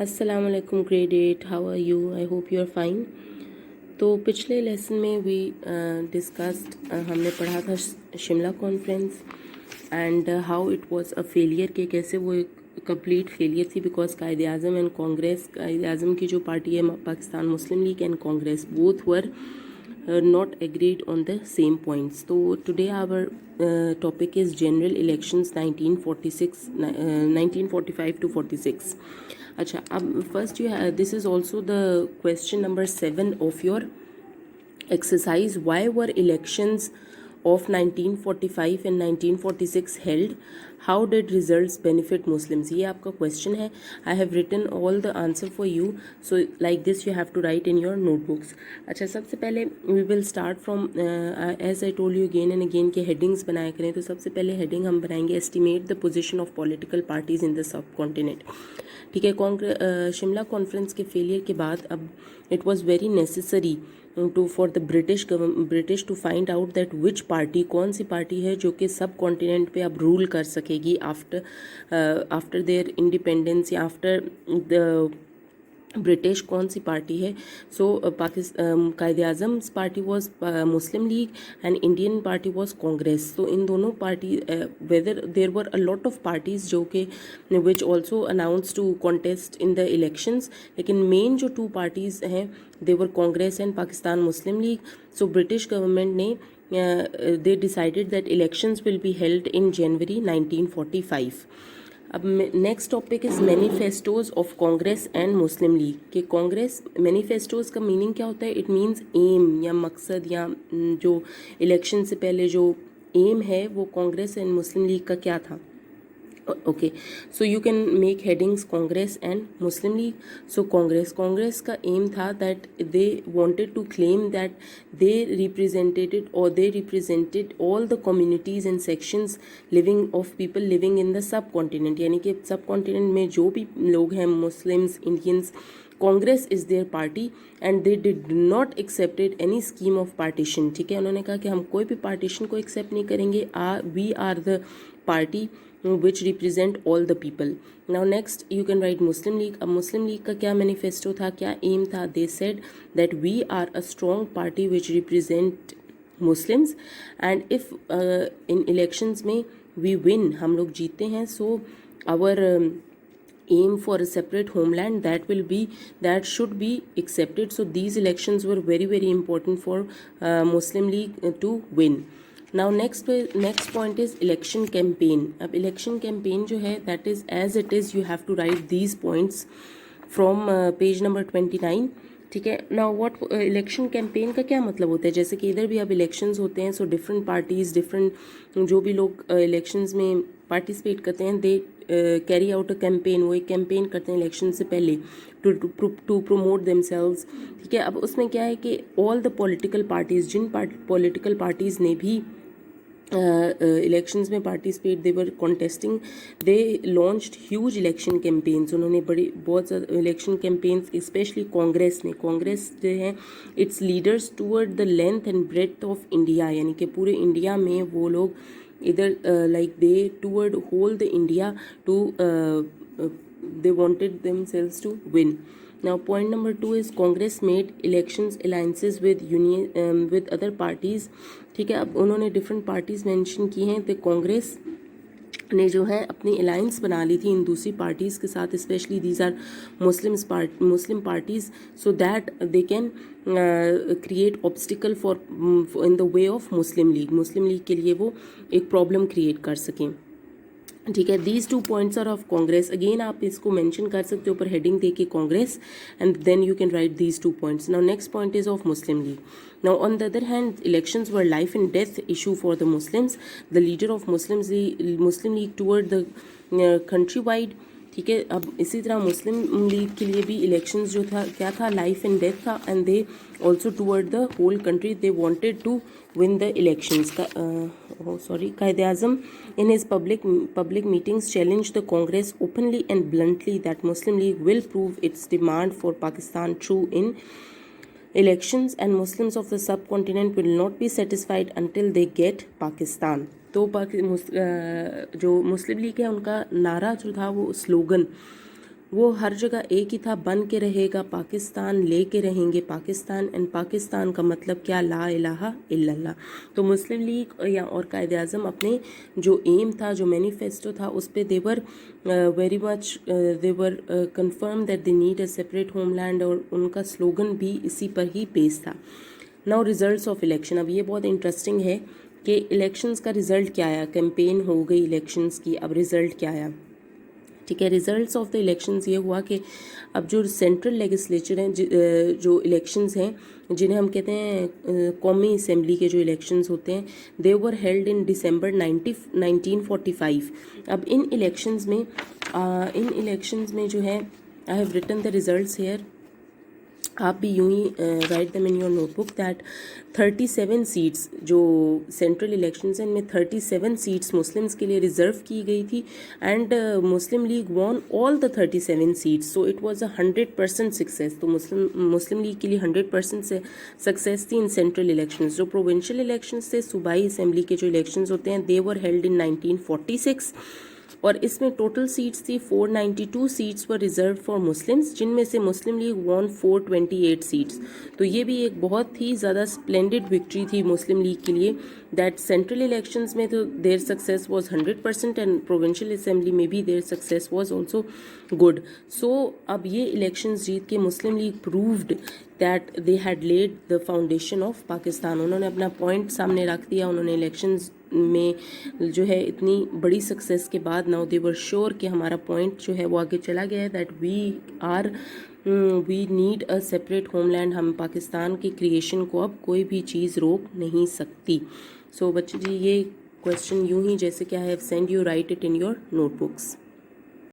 अस्सलाम वालेकुम grade 8, how are you? I hope you are fine. तो पिछले लेसन में वी डिस्कस्ड, हमने पढ़ा था Shimla conference and how it was a failure, के कैसे वो एक कंप्लीट फेलियर थी बिकॉज कायद आज़म एंड कांग्रेस, कायद आज़म की जो पार्टी है Pakistan Muslim League and Congress, both were not agreed on the same points. So today our topic is general elections 1946 1945 to 46. अच्छा, अब first this is also the question number 7 of your exercise. Why were elections of 1945 and 1946 held? How did results benefit Muslims? ये आपका question है. I have written all the answer for you. So like this you have to write in your notebooks. अच्छा, सबसे पहले we will start from as I told you again and again कि headings बनाया करें. तो सबसे पहले heading हम बनाएंगे estimate the position of political parties in the subcontinent. ठीक है, शिमला कॉन्फ्रेंस के फेलियर के बाद अब it was very necessary to for the British to find out that which party, कौन सी पार्टी है जो कि सब कॉन्टिनेंट पे अब रूल कर सकेगी आफ्टर देयर इंडिपेंडेंस या आफ्टर द ब्रिटिश, कौन सी पार्टी है. So Quaid Azam party was Muslim League and Indian party was Congress. तो इन दोनों party whether there were a lot of parties जो कि which also announce to contest in the elections, लेकिन मेन जो टू पार्टीज़ हैं they were Congress and Pakistan Muslim League. So British government ने they decided that elections will be held in January 1945. अब next topic is manifestos of Congress and Muslim league. कि Congress manifestos का meaning क्या होता है? इट मीन्स एम या मकसद या जो इलेक्शन से पहले जो एम है वो कांग्रेस एंड मुस्लिम लीग का क्या था. Okay, so you can make headings Congress and Muslim League. So Congress का एम था that they wanted to claim that they represented all the communities and sections living of people living in the subcontinent. यानी कि subcontinent में जो भी लोग हैं, Muslims, Indians, Congress is their party and they did not accepted any scheme of partition. ठीक है, उन्होंने कहा कि हम कोई भी पार्टीशन को एक्सेप्ट नहीं करेंगे. We are the party which represent all the people. Now next you can write Muslim League. अब Muslim League का क्या manifesto था, क्या aim था? They said that we are a strong party which represent Muslims and if in elections में we win, हम लोग जीते हैं, so our aim for a separate homeland that should be accepted. So these elections were very important for Muslim League to win. Now next point is election campaign. अब election campaign जो है that is as it is you have to write these points from page number 29. ठीक है, now what election campaign का क्या मतलब होता है? जैसे कि इधर भी अब इलेक्शंस होते हैं, सो डिफरेंट पार्टीज़, डिफरेंट जो भी लोग इलेक्शंस में पार्टिसिपेट करते हैं, they carry out a campaign. वो एक कैंपेन करते हैं इलेक्शन से पहले टू प्रोमोट देमसेल्व्स. ठीक है, अब उसमें क्या है कि ऑल द पॉलिटिकल पार्टीज़, जिन पॉलिटिकल पार्टीज़ ने भी इलेक्शंस में participate, they were contesting, they launched huge election campaigns. उन्होंने बहुत ज़्यादा इलेक्शन कैंपेन्स, स्पेशली कांग्रेस जो है its leaders toward the length and breadth of India. यानी कि पूरे इंडिया में वो लोग इधर like they toward whole the India to they wanted themselves to win. Now point number 2 is Congress made elections alliances with other parties. ठीक है, अब उन्होंने डिफरेंट पार्टीज़ मेंशन की हैं. तो कांग्रेस ने जो है अपनी अलायंस बना ली थी इन दूसरी पार्टीज़ के साथ, specially these are Muslim parties, so that they can create obstacle for in the way of Muslim League के लिए वो एक प्रॉब्लम क्रिएट कर सकें. ठीक है, these 2 points are of Congress. Again आप इसको मेंशन कर सकते हो ऊपर हेडिंग दे के Congress and then you can write these 2 points. Now next point is of Muslim League. Now on the other hand elections were life and death issue for the Muslims. The leader of Muslim League toward the country wide. ठीक है, अब इसी तरह मुस्लिम लीग के लिए भी elections जो था क्या था, लाइफ एंड डेथ था, and they also toward the whole country they wanted to win the elections. Quaid Azam in his public meetings challenged the Congress openly and bluntly that Muslim League will prove its demand for Pakistan true in elections and Muslims of the subcontinent will not be satisfied until they get Pakistan. तो जो मुस्लिम league है उनका नारा जो था वो slogan वो हर जगह एक ही था, बन के रहेगा पाकिस्तान, ले के रहेंगे पाकिस्तान, एंड पाकिस्तान का मतलब क्या, ला इलाहा इल्लल्लाह। तो मुस्लिम लीग या और कायद आज़म अपने जो एम था, जो मैनिफेस्टो था, उस पर their very much their confirm that they need a separate homeland, और उनका स्लोगन भी इसी पर ही बेस्ड था। नाउ रिजल्ट्स ऑफ इलेक्शन, अब ये बहुत इंटरेस्टिंग है कि इलेक्शंस का रिज़ल्ट क्या आया। कैंपेन हो गई इलेक्शंस की, अब रिज़ल्ट क्या आया, ठीक है। रिजल्ट्स ऑफ द इलेक्शंस ये हुआ कि अब जो सेंट्रल लेजिस्लेचर हैं, जो इलेक्शंस हैं जिन्हें हम कहते हैं कौमी असम्बली के जो इलेक्शंस होते हैं, दे वर हेल्ड इन दिसंबर 1945। अब इन इलेक्शंस में जो है, I have written the results here, आप भी यूं ही write them in your notebook, that 37 seats जो सेंट्रल इलेक्शंस हैं, इनमें 37 सीट्स मुस्लिम्स के लिए रिजर्व की गई थी, and Muslim League won all the 37 seats, so it was a 100% success. तो मुस्लिम लीग के लिए 100% से सक्सेस थी इन सेंट्रल इलेक्शंस। जो प्रोविंशियल इलेक्शंस थे, सूबाई असम्बली के जो इलेक्शंस होते हैं, दे वर हेल्ड इन 1946, और इसमें टोटल सीट्स थी 492 seats were reserve for Muslims, जिनमें से मुस्लिम लीग वॉन 428 सीट्स। तो ये भी एक बहुत ही ज़्यादा स्प्लेंडेड विक्ट्री थी मुस्लिम लीग के लिए, दैट सेंट्रल इलेक्शंस में तो their success was 100% and provincial assembly में भी their success was also good. So अब ये इलेक्शंस जीत के Muslim League proved that they had laid the foundation of Pakistan. उन्होंने अपना पॉइंट सामने रख दिया। उन्होंने इलेक्शंस में जो है इतनी बड़ी सक्सेस के बाद नाउ दे वर श्योर कि हमारा पॉइंट जो है वो आगे चला गया है, that we need a separate homeland. हम पाकिस्तान की क्रिएशन को अब कोई भी चीज़ रोक नहीं सकती। सो बच्चे जी, ये क्वेश्चन यूं ही जैसे कि I have send you, right it in your notebooks.